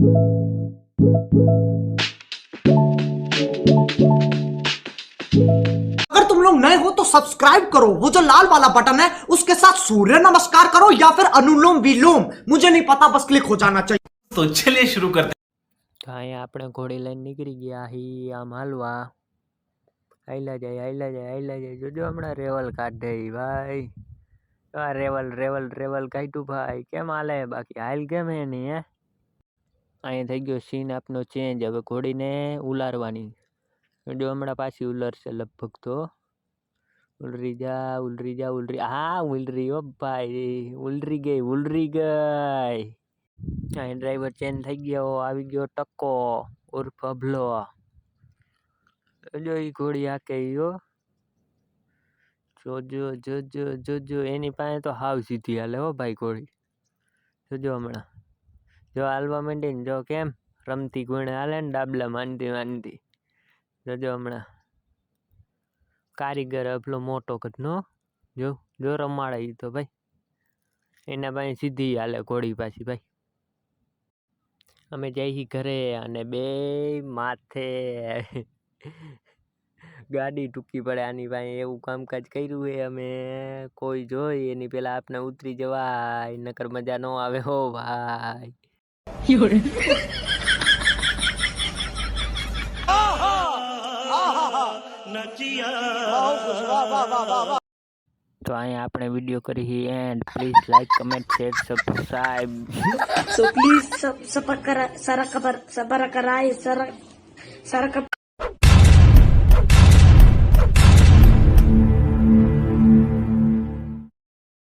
अगर तुम लोग नए हो तो सब्सक्राइब करो, वो जो लाल वाला बटन है उसके साथ सूर्य नमस्कार करो या फिर अनुलोम विलोम, मुझे नहीं पता, बस क्लिक हो जाना चाहिए। तो चलिए शुरू करते તો અહીંયા આપણે ઘોડી લઈને નીકળી ગયા હી આમ હાલવા હાઈલા જાય જોજો હમણાં રેવલ કાઢે ઈ ભાઈ આ રેવલ કાઢ્યું ભાઈ કેમ હાલે બાકી હાલ કેમ હે નહીં હે અહીંયા થઈ ગયો સીન આપનો ચેન્જ હવે ઘોડીને ઉલારવાની જો હમણાં પાછી ઉલરશે લગભગ તો ઉલરી જા હા ઉલરી હો ભાઈ ઉલરી ગઈ અહીં ડ્રાઈવર ચેન્જ થઈ ગયો આવી ગયો ટક્કો ઉર્ફ અભલો જો ઈ ઘોડી આકે ઈયો જોજો એની પાસે તો હાવ સીધી હાલે હો ભાઈ ઘોડી જોજો હમણાં જો હાલવા માંડી ને જો કેમ રમતી ગુણે હાલે ને ડાબલા માનતી જોજો હમણાં કારીગર અભલો મોટો કદનો જો રમાડે ઈ તો ભાઈ એના પાસે સીધી હાલે ઘોડી પાછી ભાઈ અમે જઈ ઘરે અને બે માથે ગાડી ટૂંકી પડે આની પાસે એવું કામકાજ કર્યું હે અમે કોઈ જોઈ એની પેલા આપને ઉતરી જવાય નકર મજા ન આવે હો ભાઈ તો અહીંયા આપણે વિડીયો કરી and please like comment share subscribe So please subscribe,